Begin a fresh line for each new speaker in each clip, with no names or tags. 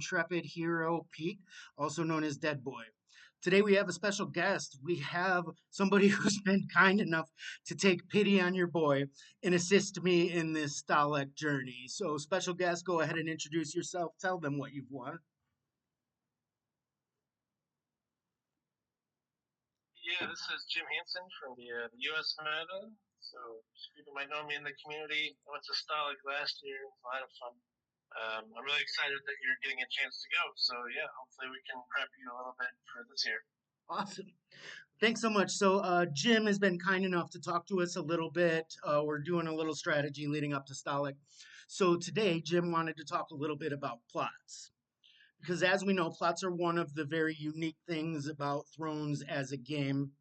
intrepid hero Pete, also known as Dead Boy. Today we have a special guest. We have somebody who's been kind enough to take pity on your boy and assist me in this Dalek journey. So, special guest, go ahead and introduce yourself. Tell them what you've won.
Yeah, this is Jim Hanson from the U.S. Maiden. So people might know me in the community. I went to Stalag last year. It was a lot of fun. I'm really excited that you're getting a chance to go. So yeah, hopefully we can prep you a little bit for this year.
Awesome. Thanks so much. So, Jim has been kind enough to talk to us a little bit. We're doing a little strategy leading up to Stalik. So, today, Jim wanted to talk a little bit about plots. Because, as we know, plots are one of the very unique things about Thrones as a game.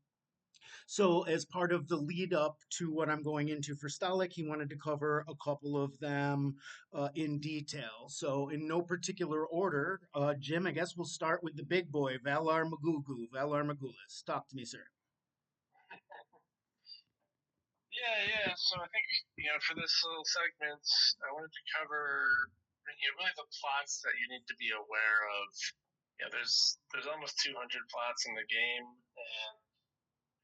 So, as part of the lead up to what I'm going into for Stalik, he wanted to cover a couple of them in detail. So, in no particular order, Jim, I guess we'll start with the big boy, Valar Morghulis. Talk to me, sir.
Yeah. So I think for this little segment, I wanted to cover really the plots that you need to be aware of. There's almost 200 plots in the game, and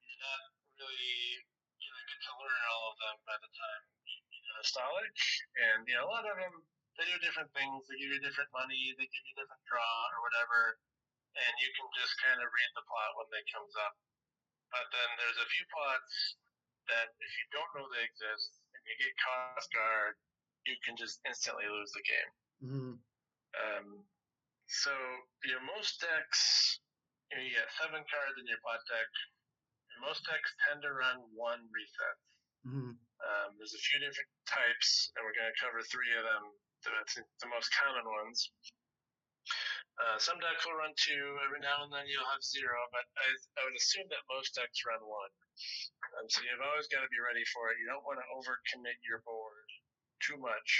you're not really gonna get to learn all of them by the time you go to Stolic. And a lot of them they do different things. They give you different money. They give you different draw or whatever, and you can just kind of read the plot when they comes up. But then there's a few plots that if you don't know they exist and you get caught off guard, you can just instantly lose the game.
Mm-hmm.
Um, so most decks, you get 7 cards in your plot deck. And most decks tend to run one reset.
Mm-hmm.
There's a few different types, and we're going to cover 3 of them. That's the most common ones. Some decks will run 2. Every now and then you'll have 0, but I would assume that most decks run 1. So you've always got to be ready for it. You don't want to overcommit your board too much,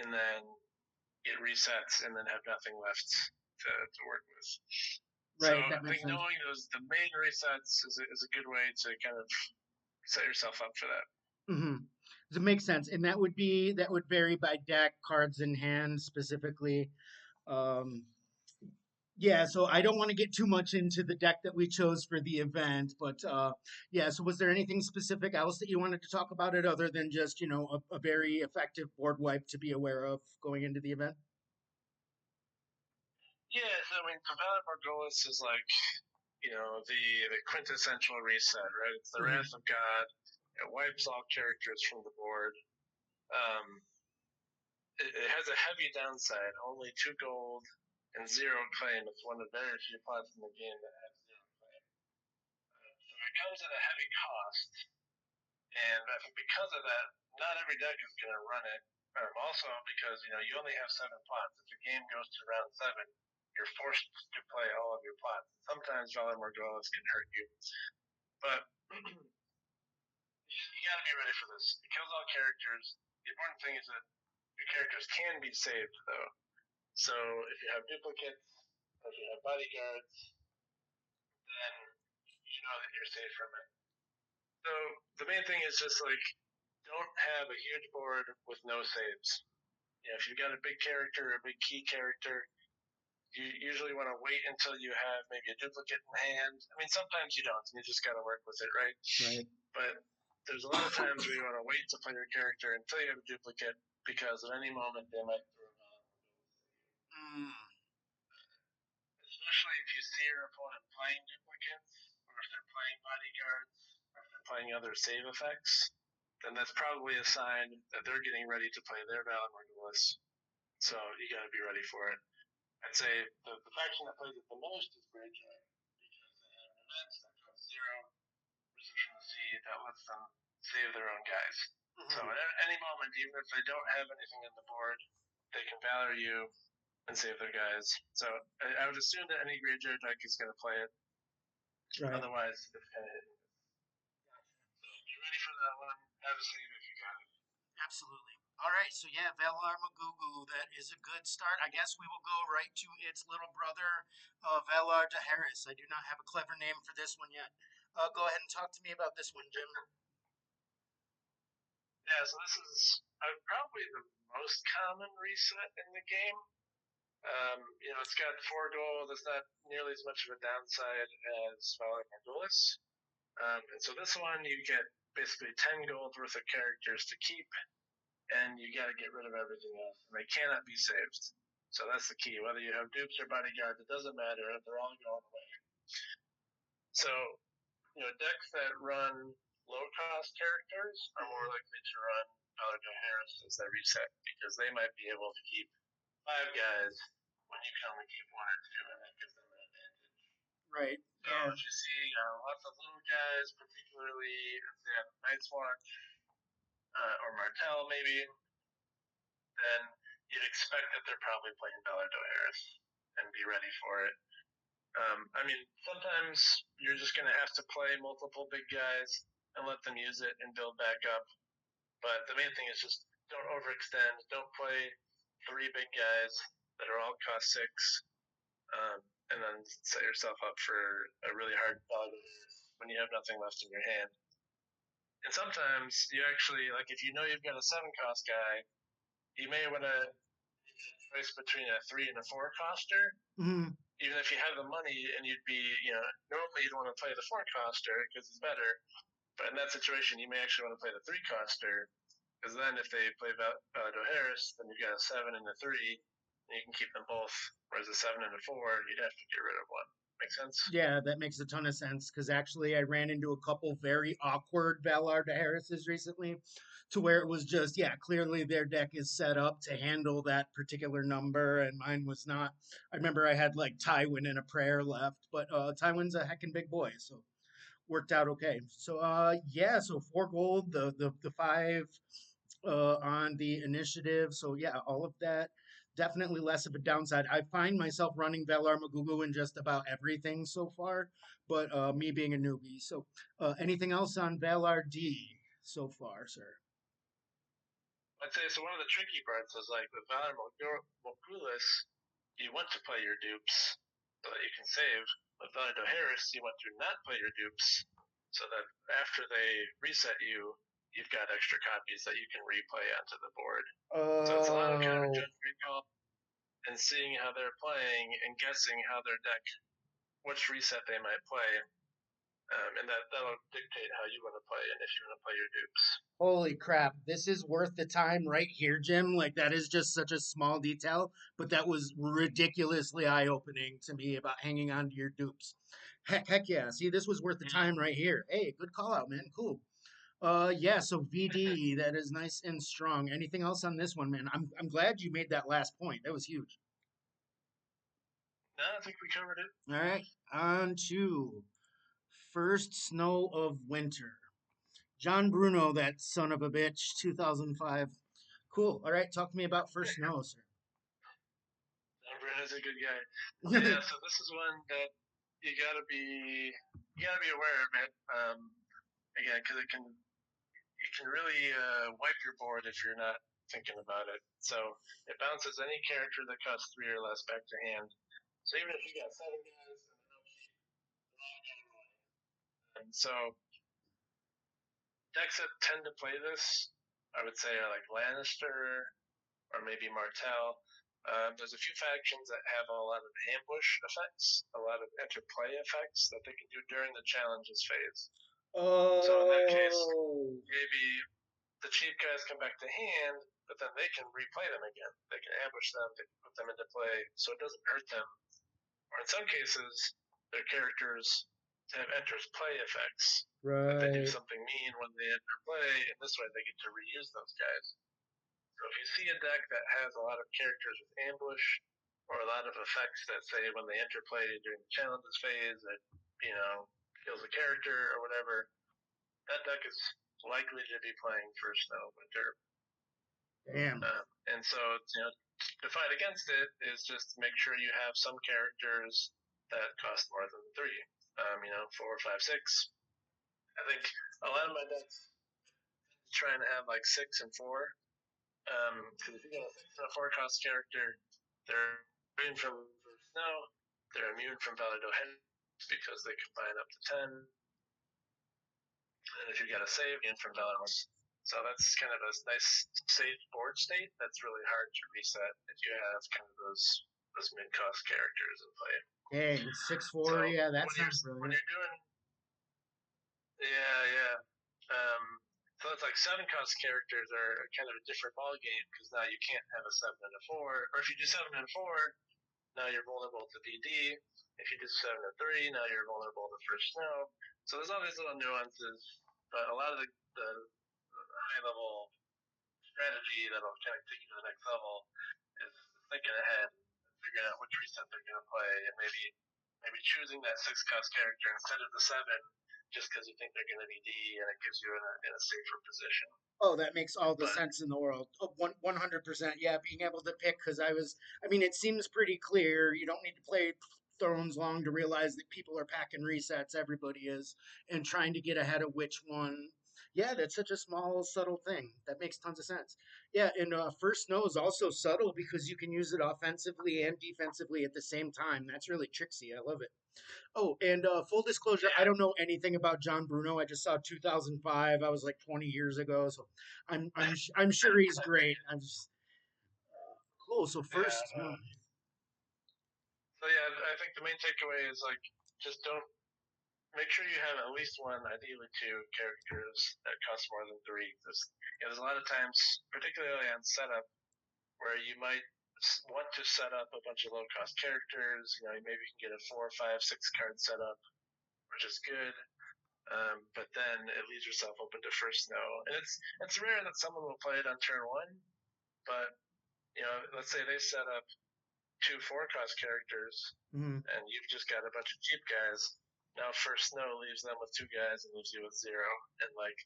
and then it resets, and then have nothing left to work with. So
Right, that
I
makes
think
sense.
knowing the main resets is a good way to kind of set yourself up for that.
Mm-hmm. Does it make sense? And that would vary by deck, cards in hand specifically. Um, yeah, so I don't want to get too much into the deck that we chose for the event, but yeah. So was there anything specific else that you wanted to talk about it other than just a very effective board wipe to be aware of going into the event?
Yeah, so I mean, Valar Morghulis is like the quintessential reset, right? It's the
Mm-hmm.
Wrath of God. It wipes all characters from the board. Um, it has a heavy downside. Only 2 gold and 0 claim. It's one of very few plots in the game that has 0 claim. So it comes at a heavy cost, and I think because of that, not every deck is going to run it. Also, because you only have 7 plots. If the game goes to round 7, you're forced to play all of your plots. Sometimes Valar Morghulis can hurt you, but you got to be ready for this. It kills all characters. The important thing is that your characters can be saved, though. So if you have duplicates, or if you have bodyguards, then you know that you're safe from it. So the main thing is just like don't have a huge board with no saves. If you've got a big character, a big key character, you usually want to wait until you have maybe a duplicate in hand. I mean, sometimes you don't, and you just got to work with it, right?
Right.
But there's a lot of times where you want to wait to play your character until you have a duplicate, because at any moment they might throw a
Mm.
especially if you see your opponent playing duplicates, or if they're playing bodyguards, or if they're playing other save effects, then that's probably a sign that they're getting ready to play their Valar Morghulis. So you got to be ready for it. I'd say the faction that plays it the most is Greyjoy, because they have events that cost 0, Risen from the Sea, that lets them save their own guys. So
Mm-hmm.
at any moment, even if they don't have anything on the board, they can Valor you and save their guys. So I would assume that any Greyjoy deck is going to play it.
Right.
Otherwise, it's kind of hit and miss. So be ready for that one. Have a save if you got it.
Absolutely. All right, so yeah, Valar Morghulis, that is a good start. I guess we will go right to its little brother, Valar Doheris. I do not have a clever name for this one yet. Go ahead and talk to me about this one, Jim.
Yeah, so this is probably the most common reset in the game. It's got 4 gold. It's not nearly as much of a downside as Valar Morghulis. And so this one, you get basically 10 gold worth of characters to keep, and you got to get rid of everything else. And they cannot be saved. So that's the key. Whether you have dupes or bodyguards, it doesn't matter. They're all going away. So, decks that run low-cost characters are more likely to run Valar Doheris as their reset, because they might be able to keep 5 guys when you can only keep 1 or 2, and that gives them an advantage.
Right.
So
Yeah.
if you see lots of little guys, particularly if they have Night's Watch or Martell maybe, then you'd expect that they're probably playing Valar Doheris and be ready for it. Sometimes you're just going to have to play multiple big guys and let them use it and build back up. But the main thing is just don't overextend. Don't play 3 big guys that are all cost 6, and then set yourself up for a really hard Valar Doheris when you have nothing left in your hand. And sometimes you actually, like, if you know you've got a 7-cost guy, you may want to choice between a 3 and a 4-coster.
Mm-hmm.
Even if you have the money, and you'd be, normally you'd want to play the 4-coster because it's better. But in that situation, you may actually want to play the 3-coster, because then if they play Doheris, then you've got a 7 and a 3, and you can keep them both. Whereas a 7 and a 4, you'd have to get rid of one. Make sense?
Yeah, that makes a ton of sense because actually I ran into a couple very awkward Valar Harrises recently to where it was just, yeah, clearly their deck is set up to handle that particular number and mine was not. I remember I had like Tywin and a prayer left, but Tywin's a heckin' big boy, so worked out okay. So yeah, so 4 gold, the 5 on the initiative. So yeah, all of that definitely less of a downside. I find myself running Valar Morghulis in just about everything so far, but me being a newbie. So anything else on Valar D so far, sir?
I'd say so. One of the tricky parts is like with Valar Morghulis, you want to play your dupes so that you can save. With Valar Doheris, you want to not play your dupes so that after they reset you, you've got extra copies that you can replay onto the board. So it's a lot of kind of
Oh,
judgment call and seeing how they're playing and guessing how their deck, which reset they might play, and that'll dictate how you want to play and if you want to play your dupes.
holy crap. This is worth the time right here, Jim. Like, that is just such a small detail, but that was ridiculously eye opening to me about hanging on to your dupes. Heck yeah. See, this was worth the
Mm-hmm.
time right here. Hey, good call out, man. Cool. Yeah, so VD, that is nice and strong. Anything else on this one, man? I'm glad you made that last point. That was huge.
No, I think we covered it.
All right, on to First Snow of Winter. John Bruno, that son of a bitch, 2005. Cool. All right, talk to me about First Snow, sir.
Bruno's a good guy. Yeah, so this is one that you gotta be aware of it. Again, because it can really wipe your board if you're not thinking about it. So it bounces any character that costs 3 or less back to hand. So even if you got 7 guys and they're not cheap, they're all going away. And so decks that tend to play this, I would say, are like Lannister or maybe Martell. There's a few factions that have a lot of ambush effects, a lot of interplay effects that they can do during the challenges phase. So in that case,
Oh,
maybe the cheap guys come back to hand, but then they can replay them again. They can ambush them, they can put them into play, so it doesn't hurt them. Or in some cases, their characters have enters play effects that they do
right.
something mean when they enter play, and this way they get to reuse those guys. So if you see a deck that has a lot of characters with ambush, or a lot of effects that say when they enter play during the challenges phase that, kills a character or whatever, that deck is likely to be playing First Snow Winter.
Damn.
And so, to fight against it is just make sure you have some characters that cost more than 3. 4, 5, 6. I think a lot of my decks trying to have like 6 and 4. Because if you got a 6 and a 4 cost character, they're immune from Snow, they're immune from Valar Doheris because they combine up to 10. And if you got a save, in from Valar Morghulis. So that's kind of a nice safe board state that's really hard to reset if you have kind of those those mid cost characters in play.
Dang,
So
6-4. Yeah, that sounds
when
brilliant.
you're doing yeah, yeah. Um, so it's like 7 cost characters are kind of a different ball game because now you can't have a 7 and a 4, or if you do 7 and 4, now you're vulnerable to DD. If you do 7 and 3, now you're vulnerable to first snow. So there's all these little nuances, but a lot of the high level strategy that'll kind of take you to the next level is thinking ahead and figuring out which reset they're going to play, and maybe choosing that 6 cost character instead of the 7, just because you think they're going to be D, and it gives you in a safer position.
Oh, that makes all the
But
sense in the world. Oh, 100%. Yeah, being able to pick because I mean, it seems pretty clear. You don't need to play Thrones long to realize that people are packing resets. Everybody is, and trying to get ahead of which one. Yeah, that's such a small, subtle thing. That makes tons of sense. Yeah, and first snow is also subtle because you can use it offensively and defensively at the same time. That's really tricksy. I love it. Oh, and full disclosure, I
yeah,
don't know anything about John Bruno. I just saw 2005. I was like 20 years ago, so I'm sure he's great. I'm just cool. So
yeah.
first, no.
So yeah, I think the main takeaway is like just don't make sure you have at least one, ideally 2 characters that cost more than 3. There's a lot of times, particularly on setup, where you might want to set up a bunch of low cost characters. Maybe you can get a 4, 5, 6 card setup, which is good. But then it leaves yourself open to first snow, and it's rare that someone will play it on turn 1. But let's say they set up 2 4 cost characters,
Mhm.
and you've just got a bunch of cheap guys. Now first snow leaves them with 2 guys and leaves you with 0, and like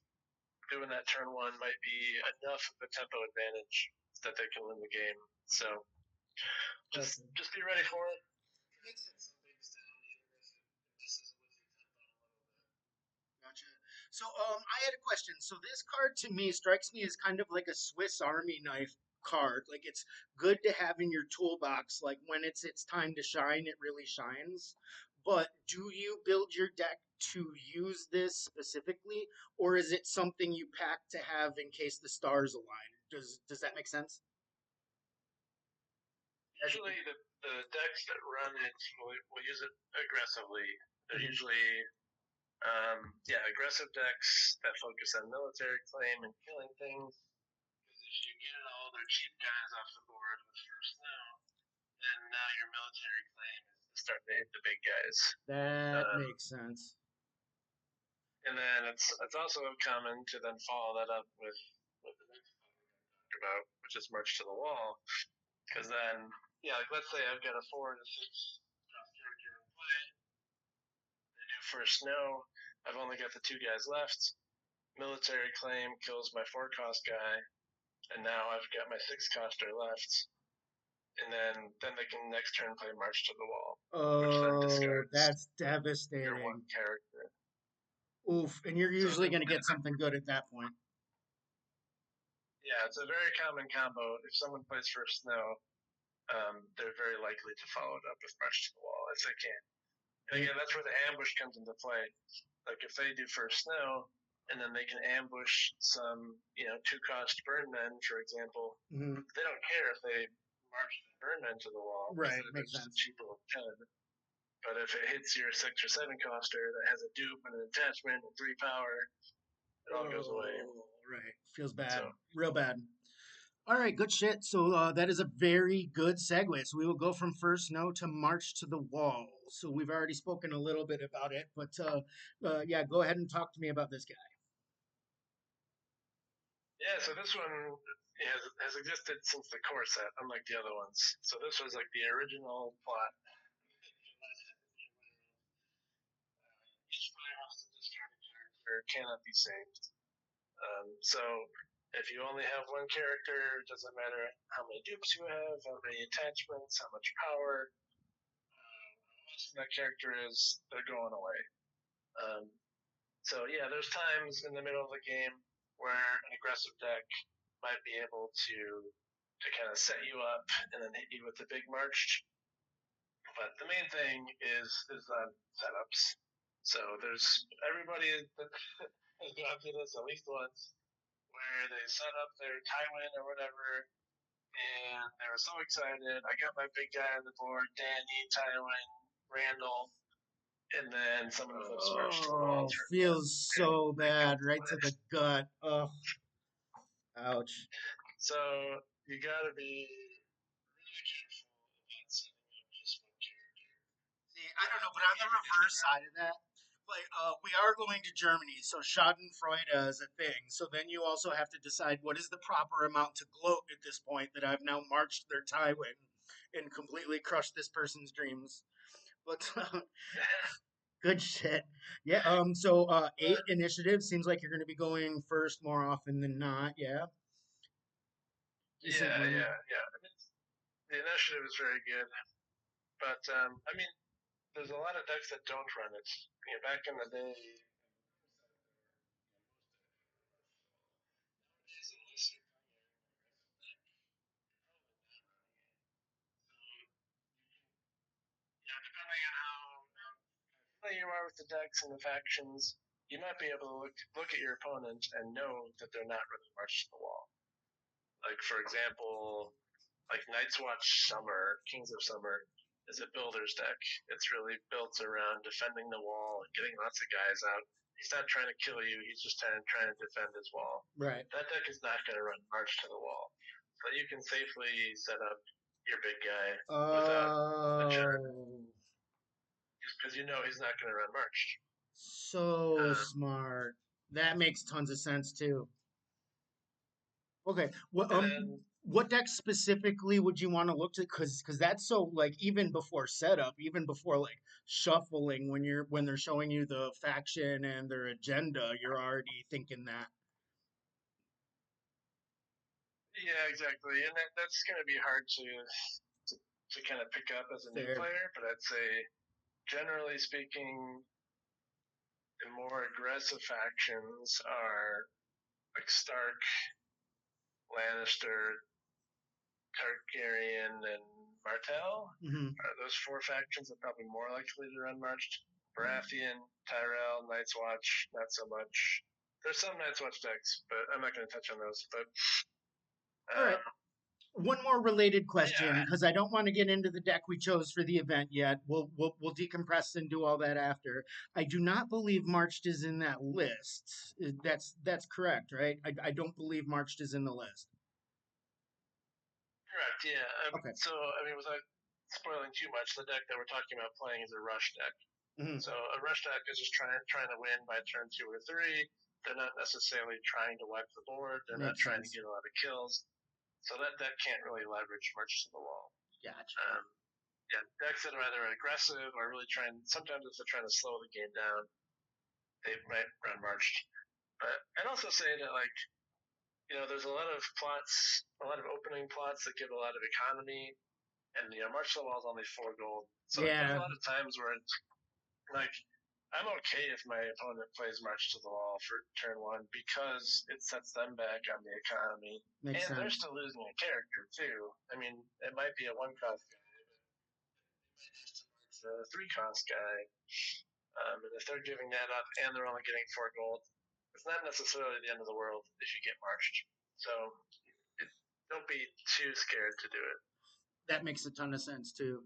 doing that turn 1 might be enough of a tempo advantage that they can win the game. So
Gotcha.
just be ready for it. Make some things down, even if it just isn't with your tempo a little bit.
Gotcha. So, I had a question. So, this card to me strikes me as kind of like a Swiss Army knife card. Like, it's good to have in your toolbox. Like, when it's time to shine, it really shines. But do you build your deck to use this specifically, or is it something you pack to have in case the stars align? Does that make sense? As
Usually, the decks that run it will use it aggressively. They're
Mhm.
usually aggressive decks that focus on military claim and killing things. Because if you get all their cheap guys off the board with first snow, then now your military claim is starting to hit the big guys.
That
Um,
makes sense.
and then it's also common to then follow that up with the next one we talked about, which is March to the Wall. Because then, like let's say I've got a 4 to 6 character in play. They do first snow. I've only got the 2 guys left. Military claim kills my 4 cost guy, and now I've got my 6 coster left. And then they can next turn play March to the Wall, which then
Oh,
discards
that's
your 1
devastating.
character.
Oof. And you're
So
usually going to get something good at that point.
it's a very common combo. If someone plays first snow, they're very likely to follow it up with March to the Wall if they can. And
Yeah.
again, that's where the ambush comes into play. Like if they do first snow, and then they can ambush some 2 cost burn men, for example.
Mhm.
They don't care if they march the burn men to the wall because
Right.
they're
Makes
just a
sense.
cheap little gun. But if it hits your 6 or 7 coster that has a dupe and an attachment and 3 power, it all goes away.
Oh, right. Feels
So
bad. Real bad. All right, good shit. So that is a very good segue. So we will go from first snow to March to the Wall. So we've already spoken a little bit about it, but yeah, go ahead and talk to me about this guy.
so this one has existed since the core set, unlike the other ones. So this was like the original plot. Each player has to discard a character, cannot be saved. So if you only have 1 character, it doesn't matter how many dupes you have, how many attachments, how much power. That character is, they're going away. Um, so there's times in the middle of the game where an aggressive deck might be able to kind of set you up and then hit you with the big march. But the main thing is on setups. So there's everybody that has gone through this at least once, where they set up their Tywin or whatever, and they were so excited. I got my big guy on the board, Danny, Tywin, Randall, and then someone flips March to the wall
Oh,
turn one,
feels
and
so
they got
bad,
to
right
play.
to the gut. Oh, ouch.
So you got to be really careful about setting up just one character.
See, I don't know, but on the reverse side of that, like we are going to Germany, so Schadenfreude is a thing. So then you also have to decide what is the proper amount to gloat at this point that I've now marched their Tywin and completely crushed this person's dreams. But good shit. Yeah. So
But
8 initiative seems like you're going to be going first more often than not. Yeah. Decent
yeah,
running.
yeah. I mean, the initiative is very good, but I mean, there's a lot of decks that don't run it. Back in the day, depending on how familiar you are with the decks and the factions, you might be able to look at your opponent and know that they're not really marched to the wall. Like for example, like Night's Watch Summer, Kings of Summer, is a builder's deck. It's really built around defending the wall and getting lots of guys out. He's not trying to kill you, he's just trying to defend his wall.
Right.
That deck is not going to run March to the wall. So you can safely set up your big guy without a charge,
Oh,
just because you know he's not going to run March.
so
Um,
smart. That makes tons of sense too. Okay.
and then,
What deck specifically would you want to look to? Because that's so like even before setup, even before like shuffling, when they're showing you the faction and their agenda, you're already thinking that.
yeah, exactly. And that's going to be hard to, to kind of pick up as a new
Fair.
player, but I'd say, generally speaking, the more aggressive factions are like Stark, Lannister, Targaryen, and Martell.
Hmm.
Are those four factions are probably more likely to run marched. Baratheon, Tyrell, Night's Watch, not so much. There's some Night's Watch decks, but I'm not going to touch on those. But
All right.
um,
One more related
yeah,
question because I don't want to get into the deck we chose for the event yet. We'll decompress and do all that after. I do not believe Marched is in that list. That's correct, right? I don't believe Marched is in the list.
correct. Yeah.
Okay.
So, I mean, without spoiling too much, the deck that we're talking about playing is a rush deck.
Hmm.
So a rush deck is just trying to win by turn 2 or 3. They're not necessarily trying to wipe the board. They're not
Makes
trying to
sense.
get a lot of kills. So that deck can't really leverage much to the wall.
Gotcha.
Um, yeah, decks that are either aggressive or really trying. Sometimes if they're trying to slow the game down, they might run marched. But I'd also say that there's a lot of plots, a lot of opening plots that give a lot of economy, and march to the wall is only 4 gold. So there's a
Yeah,
lot of times where it's like I'm okay if my opponent plays March to the Wall for turn 1 because it sets them back on the economy,
makes
and they're
sense.
still losing a character too. I mean, it might be a 1 cost guy, but it's a 3 cost guy, and if they're giving that up and they're only getting 4 gold, it's not necessarily the end of the world if you get marched. So it, don't be too scared to do it.
That makes a ton of sense too.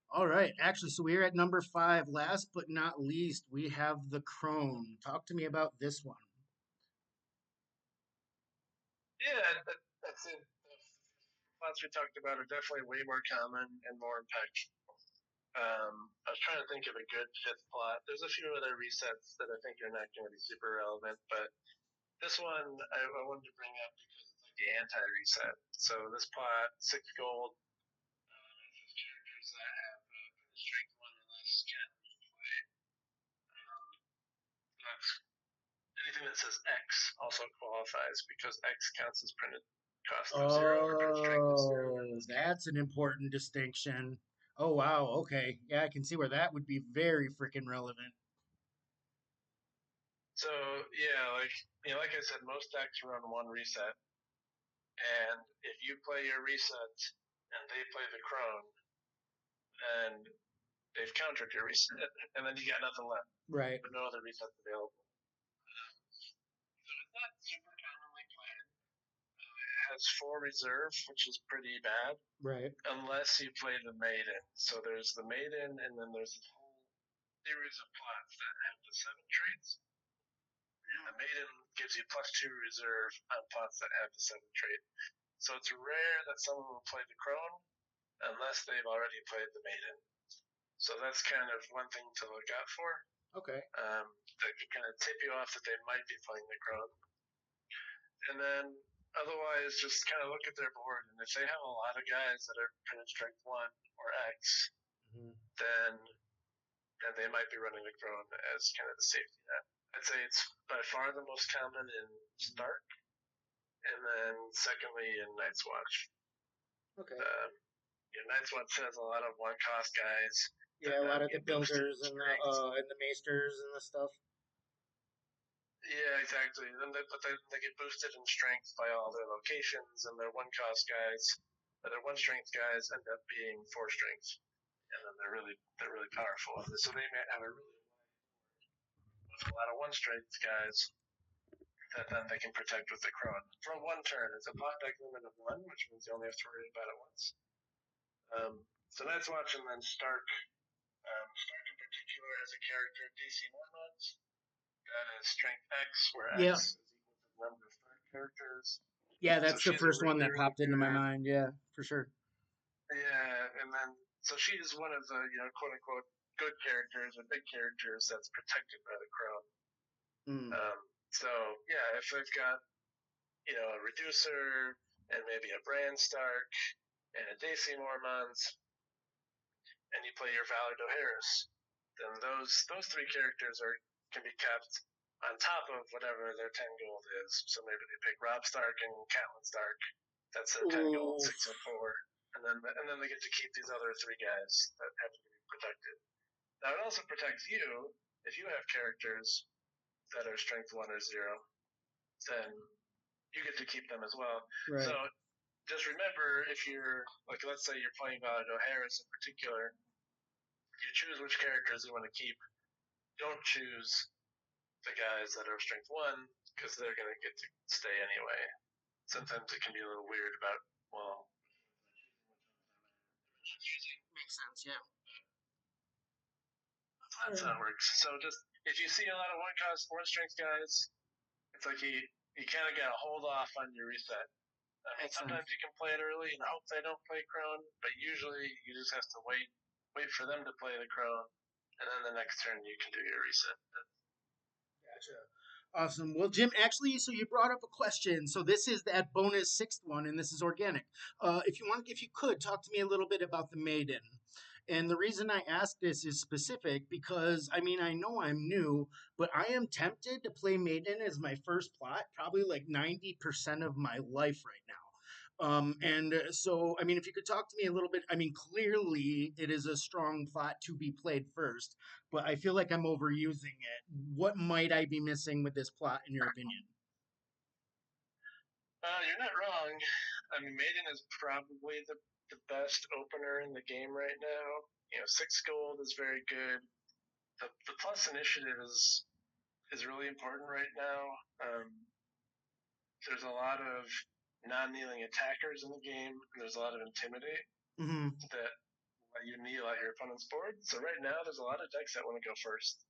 All right, actually, so we're at number 5. Last but not least, we have the Crone. Talk to me about this one.
Yeah, that's it. The plots we talked about are definitely way more common and more impactful. I was trying to think of a good fifth plot. There's a few other resets that I think are not going to be super relevant, but this one I wanted to bring up because it's like the anti-reset. So this plot, 6 gold, characters that have strength 1 or less can play. That's anything that says X also qualifies because X counts as printed cost of 0 or printed strength of 0 in
Oh,
this game.
that's an important distinction. Oh, wow. Okay. Yeah, I can see where that would be very freaking relevant.
So yeah, like I said, most decks run 1 reset, and if you play your reset and they play the Crone, and they've countered your reset, and then you got nothing left,
Right.
but no other resets available. So it's not super commonly played. It has 4 reserve, which is pretty bad,
Right.
unless you play the Maiden. So there's the Maiden, and then there's this whole series of plots that have the 7 traits. And the Maiden gives you +2 reserve on plots that have the 7 trait. So it's rare that someone will play the Crone unless they've already played the Maiden. So that's kind of one thing to look out for.
Okay.
That could kind of tip you off that they might be playing the Crone. And then otherwise, just kind of look at their board. And if they have a lot of guys that are kind of strength 1 or X, then they might be running the Crone as kind of the safety net. I'd say it's by far the most common in Stark, and then secondly in Night's Watch.
Okay.
Night's Watch has a lot of one-cost guys.
Yeah, a lot of the builders and the maesters and the stuff.
Yeah, exactly. But they get boosted in strength by all their locations, and their one-cost guys, their one-strength guys end up being 4 strength, and then they're really powerful. So they may have a lot of one-strength guys that then they can protect with the Crone for 1 turn. It's a pot deck limit of 1, which means you only have to worry about it once. So Night's Watch, and then Stark. Stark in particular has a character, DC Mormons, that is strength X, where X is equal to the number of Stark characters.
Yeah, that's the first one that popped into my mind. Yeah, for sure.
Yeah, and then so she's one of the quote unquote good characters or big characters that's protected by the Crone. So yeah, if they've got a reducer and maybe a Bran Stark and a Daisy Mormons, and you play your Valar Doheris, then those 3 characters can be kept on top of whatever their 10 gold is. So maybe they pick Robb Stark and Catelyn Stark. That's their 10 gold, 6 and 4, and then they get to keep these other 3 guys that have to be protected. Now it also protects you if you have characters that are strength 1 or 0. Then you get to keep them as well.
Right.
So just remember, if you're let's say you're playing Valar Doheris in particular, you choose which characters you want to keep. Don't choose the guys that are strength 1 because they're going to get to stay anyway. Sometimes it can be a little weird about
makes sense. Yeah.
That's how it works. So just if you see a lot of one strength guys, it's like you kind of got to hold off on your reset. Sometimes you can play it early and hope they don't play Crone, but usually you just have to wait for them to play the Crone, and then the next turn you can do your reset.
Gotcha. Awesome. Well, Jim, actually, so you brought up a question. So this is that bonus 6th one, and this is organic. If you could talk to me a little bit about the Maiden. And the reason I ask this is specific because, I mean, I know I'm new, but I am tempted to play Maiden as my first plot, probably like 90% of my life right now. So, I mean, if you could talk to me a little bit, I mean, clearly it is a strong plot to be played first, but I feel like I'm overusing it. What might I be missing with this plot, in your opinion?
You're not wrong. I mean, Maiden is probably the best opener in the game right now. 6 gold is very good. The plus initiative is really important right now. There's a lot of non-kneeling attackers in the game. There's a lot of intimidate that you kneel at your opponent's board. So right now, there's a lot of decks that want to go first,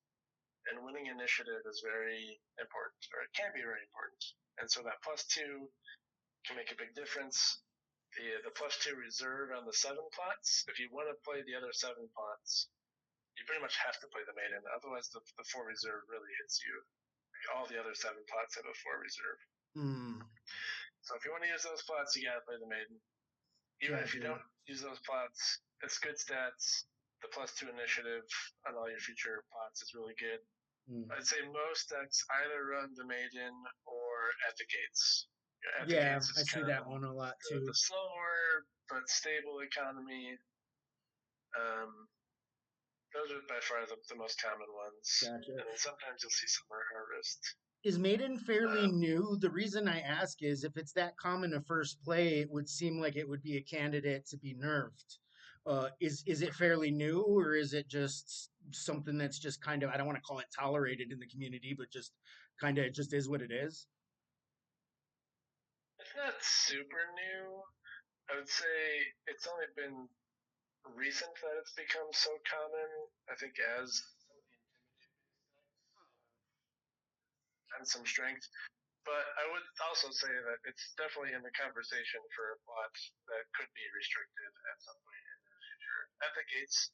and winning initiative is very important, or it can be very important. And so that +2 can make a big difference. The +2 reserve on the 7 plots. If you want to play the other 7 plots, you pretty much have to play the Maiden. Otherwise, the 4 reserve really hits you. All the other 7 plots have a 4 reserve. So if you want to use those plots, you gotta play the Maiden. Even if you don't use those plots, it's good stats. The +2 initiative on all your future plots is really good. I'd say most decks either run the Maiden or at the gates.
Yeah, I see that one a lot too.
The slower but stable economy. Those are by far the most common ones.
Gotcha.
And then sometimes you'll see Summer Harvest.
Is Maiden fairly new? The reason I ask is if it's that common to first play, it would seem like it would be a candidate to be nerfed. Is it fairly new, or is it just something that's just kind of, I don't want to call it tolerated in the community, but just kind of just is what it is?
It's not super new. I would say it's only been recent that it's become so common. I think as some of the and some strength. But I would also say that it's definitely in the conversation for a plot that could be restricted at some point in the future. At the Gates,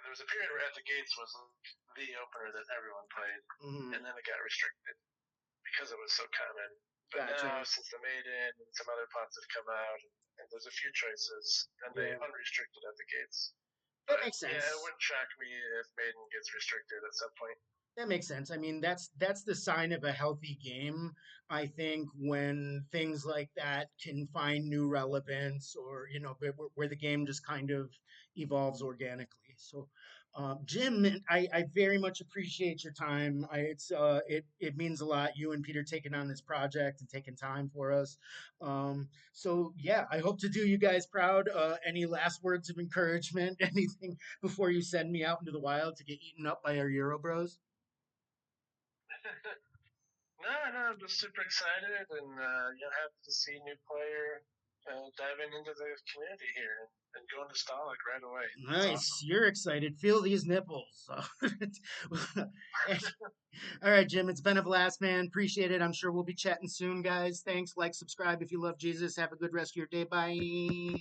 there was a period where At the Gates was the opener that everyone played,
Mm-hmm.
and then it got restricted because it was so common. But now,
Gotcha.
since the Maiden and some other plots have come out, and there's a few choices, then they
Yeah,
unrestricted At the Gates.
that
But
makes
yeah, it
sense.
wouldn't shock me if Maiden gets restricted at some point.
That makes sense. I mean, that's the sign of a healthy game. I think when things like that can find new relevance, or where the game just kind of evolves organically. So, Jim, I very much appreciate your time. It means a lot. You and Peter taking on this project and taking time for us. So yeah, I hope to do you guys proud. Any last words of encouragement? Anything before you send me out into the wild to get eaten up by our Euro Bros?
No, I'm just super excited and happy to see new player diving into the community here and going to Stalik right away. That's
Nice.
awesome.
You're excited. Feel these nipples. All right, Jim. It's been a blast, man. Appreciate it. I'm sure we'll be chatting soon, guys. Thanks. Like, subscribe if you love Jesus. Have a good rest of your day. Bye.